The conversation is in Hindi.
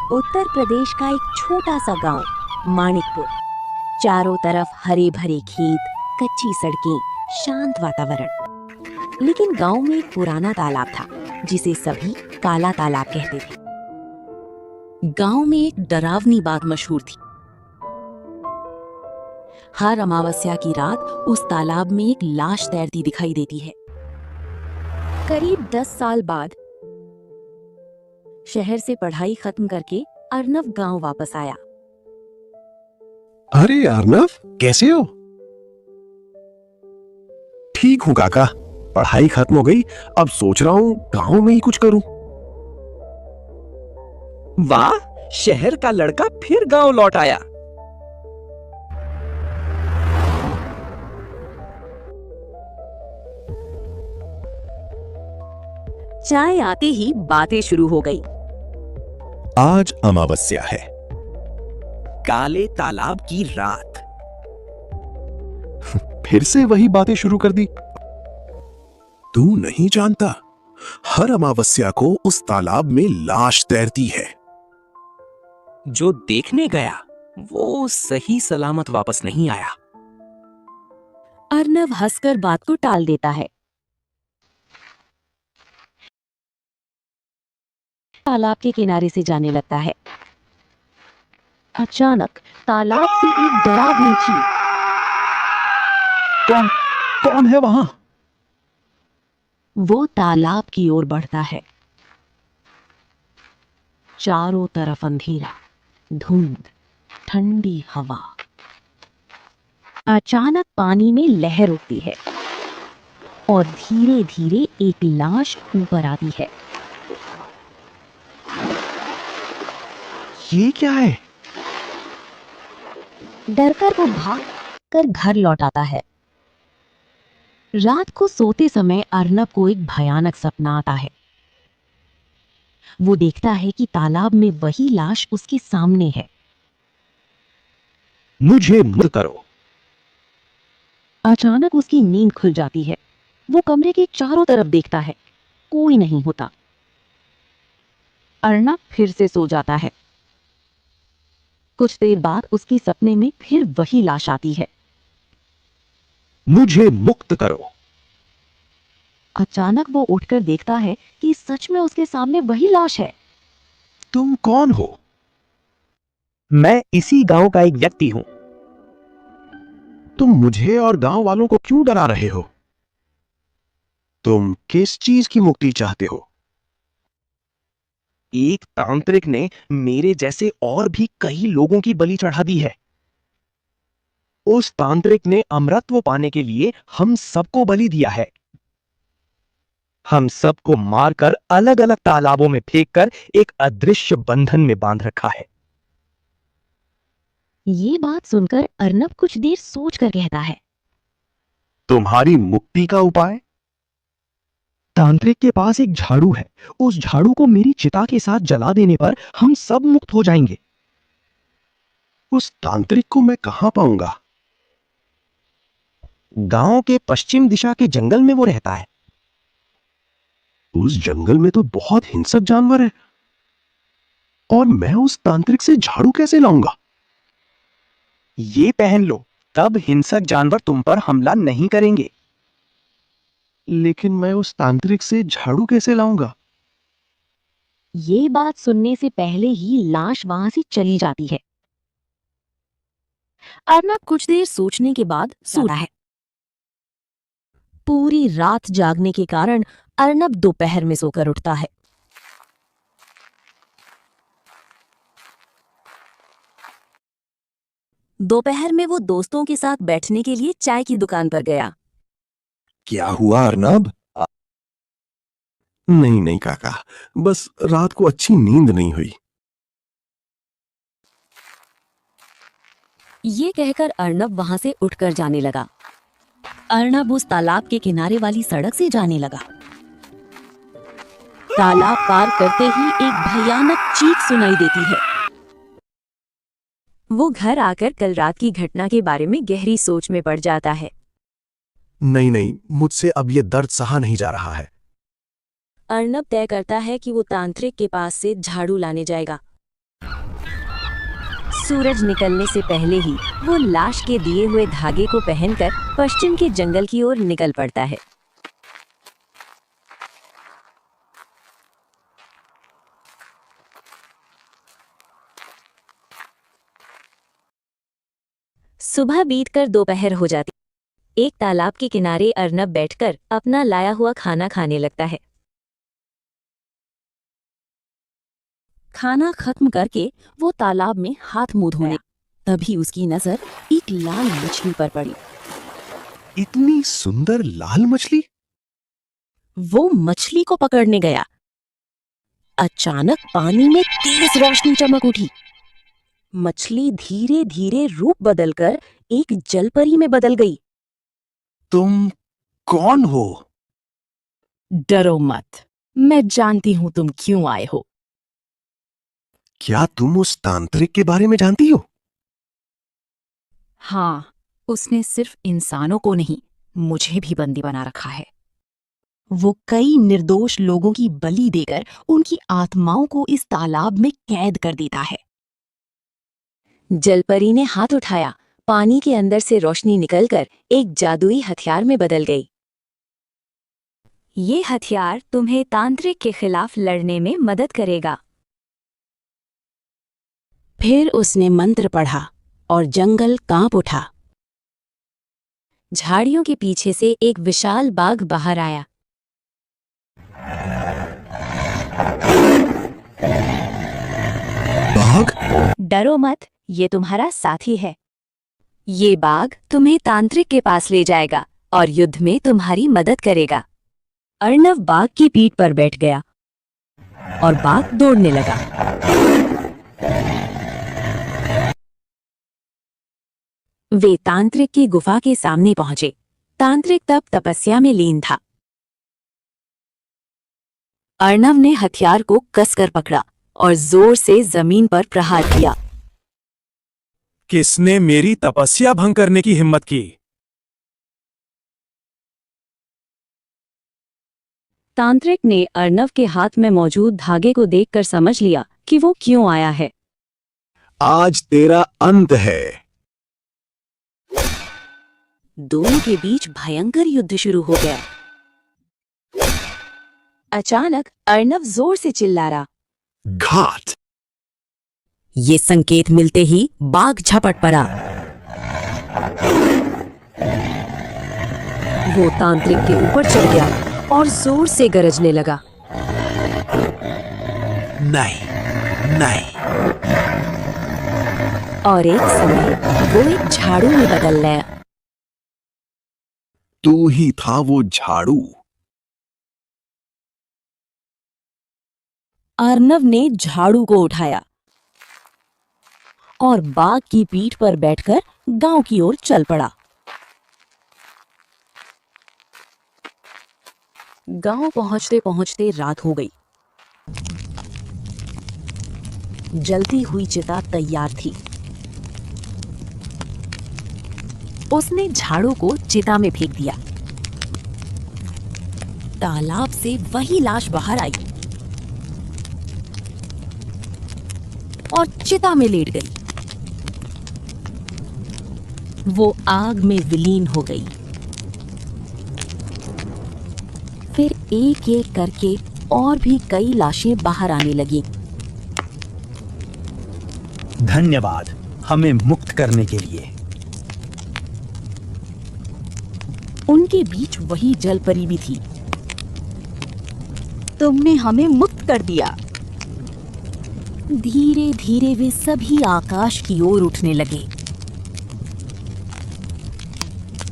उत्तर प्रदेश का एक छोटा सा गांव मानिकपुर। चारों तरफ हरे भरे खेत, कच्ची सड़कें, शांत वातावरण। लेकिन गांव में एक पुराना तालाब था जिसे सभी काला तालाब कहते थे। गांव में एक डरावनी बात मशहूर थी। हर अमावस्या की रात उस तालाब में एक लाश तैरती दिखाई देती है। करीब 10 साल बाद शहर से पढ़ाई खत्म करके अर्नव गांव वापस आया। अरे अर्नव, कैसे हो? ठीक हूँ काका। पढ़ाई खत्म हो गई, अब सोच रहा हूँ गांव में ही कुछ करूँ। वाह, शहर का लड़का फिर गांव लौट आया। चाय आते ही बातें शुरू हो गई। आज अमावस्या है। काले तालाब की रात। फिर से वही बातें शुरू कर दी। तू नहीं जानता, हर अमावस्या को उस तालाब में लाश तैरती है। जो देखने गया वो सही सलामत वापस नहीं आया। अर्नव हंसकर बात को टाल देता है। तालाब के किनारे से जाने लगता है। अचानक तालाब से एक डरावनी चीख। कौन है वहां? वो तालाब की ओर बढ़ता है। चारों तरफ अंधेरा, धुंध, ठंडी हवा। अचानक पानी में लहर उठती है और धीरे धीरे एक लाश ऊपर आती है। ये क्या है? डरकर वो भागकर घर लौट आता है। रात को सोते समय अर्नव को एक भयानक सपना आता है। वो देखता है कि तालाब में वही लाश उसके सामने है। मुझे मत करो। अचानक उसकी नींद खुल जाती है। वो कमरे के चारों तरफ देखता है, कोई नहीं होता। अर्नव फिर से सो जाता है। कुछ देर बाद उसके सपने में फिर वही लाश आती है। मुझे मुक्त करो। अचानक वो उठकर देखता है कि सच में उसके सामने वही लाश है। तुम कौन हो? मैं इसी गांव का एक व्यक्ति हूं। तुम मुझे और गांव वालों को क्यों डरा रहे हो? तुम किस चीज की मुक्ति चाहते हो? एक तांत्रिक ने मेरे जैसे और भी कई लोगों की बलि चढ़ा दी है। उस तांत्रिक ने अमरत्व पाने के लिए हम सबको बलि दिया है। हम सबको मारकर अलग अलग तालाबों में फेंककर एक अदृश्य बंधन में बांध रखा है। ये बात सुनकर अर्नव कुछ देर सोचकर कहता है। तुम्हारी मुक्ति का उपाय? तांत्रिक के पास एक झाड़ू है। उस झाड़ू को मेरी चिता के साथ जला देने पर हम सब मुक्त हो जाएंगे। उस तांत्रिक को मैं कहां पाऊंगा? गांव के पश्चिम दिशा के जंगल में वो रहता है। उस जंगल में तो बहुत हिंसक जानवर है, और मैं उस तांत्रिक से झाड़ू कैसे लाऊंगा? ये पहन लो, तब हिंसक जानवर तुम पर हमला नहीं करेंगे। लेकिन मैं उस तांत्रिक से झाड़ू कैसे लाऊंगा? ये बात सुनने से पहले ही लाश वहां से चली जाती है। अर्नव कुछ देर सोचने के बाद सोता है। पूरी रात जागने के कारण अर्नव दोपहर में सोकर उठता है। दोपहर में वो दोस्तों के साथ बैठने के लिए चाय की दुकान पर गया। क्या हुआ अर्नब? नहीं नहीं काका, बस रात को अच्छी नींद नहीं हुई। ये कहकर अर्नव वहां से उठकर जाने लगा। अर्नव उस तालाब के किनारे वाली सड़क से जाने लगा। तालाब पार करते ही एक भयानक चीख सुनाई देती है। वो घर आकर कल रात की घटना के बारे में गहरी सोच में पड़ जाता है। नहीं नहीं, मुझसे अब ये दर्द सहा नहीं जा रहा है। अर्नब तय करता है कि वो तांत्रिक के पास से झाड़ू लाने जाएगा। सूरज निकलने से पहले ही वो लाश के दिए हुए धागे को पहनकर पश्चिम के जंगल की ओर निकल पड़ता है। सुबह बीतकर दोपहर हो जाती। एक तालाब के किनारे अर्नब बैठकर अपना लाया हुआ खाना खाने लगता है। खाना खत्म करके वो तालाब में हाथ मुंह धोने, तभी उसकी नजर एक लाल मछली पर पड़ी। इतनी सुंदर लाल मछली। वो मछली को पकड़ने गया। अचानक पानी में तेज रोशनी चमक उठी। मछली धीरे धीरे रूप बदलकर एक जलपरी में बदल गई। तुम कौन हो? डरो मत, मैं जानती हूँ तुम क्यों आए हो। क्या तुम उस तांत्रिक के बारे में जानती हो? हाँ, उसने सिर्फ इंसानों को नहीं, मुझे भी बंदी बना रखा है। वो कई निर्दोष लोगों की बलि देकर उनकी आत्माओं को इस तालाब में कैद कर देता है। जलपरी ने हाथ उठाया। पानी के अंदर से रोशनी निकलकर एक जादुई हथियार में बदल गई। ये हथियार तुम्हें तांत्रिक के खिलाफ लड़ने में मदद करेगा। फिर उसने मंत्र पढ़ा और जंगल कांप उठा। झाड़ियों के पीछे से एक विशाल बाघ बाहर आया। बाघ? डरो मत, ये तुम्हारा साथी है। ये बाघ तुम्हें तांत्रिक के पास ले जाएगा और युद्ध में तुम्हारी मदद करेगा। अर्नब बाघ की पीठ पर बैठ गया और बाघ दौड़ने लगा। वे तांत्रिक की गुफा के सामने पहुंचे। तांत्रिक तब तपस्या में लीन था। अर्नब ने हथियार को कसकर पकड़ा और जोर से जमीन पर प्रहार किया। किसने मेरी तपस्या भंग करने की हिम्मत की? तांत्रिक ने अर्नब के हाथ में मौजूद धागे को देखकर समझ लिया कि वो क्यों आया है। आज तेरा अंत है। दोनों के बीच भयंकर युद्ध शुरू हो गया। अचानक अर्नब जोर से चिल्ला रहा। घात! ये संकेत मिलते ही बाघ झपट पड़ा। वो तांत्रिक के ऊपर चढ़ गया और जोर से गरजने लगा। नहीं, नहीं। और एक समय वो एक झाड़ू में बदल गया। तू ही था वो झाड़ू। अर्नब ने झाड़ू को उठाया और बाघ की पीठ पर बैठकर गांव की ओर चल पड़ा। गांव पहुंचते पहुंचते रात हो गई। जलती हुई चिता तैयार थी। उसने झाड़ू को चिता में फेंक दिया। तालाब से वही लाश बाहर आई और चिता में लेट गई। वो आग में विलीन हो गई। फिर एक एक करके और भी कई लाशें बाहर आने लगीं। धन्यवाद हमें मुक्त करने के लिए। उनके बीच वही जलपरी भी थी। तुमने हमें मुक्त कर दिया। धीरे धीरे वे सभी आकाश की ओर उठने लगे।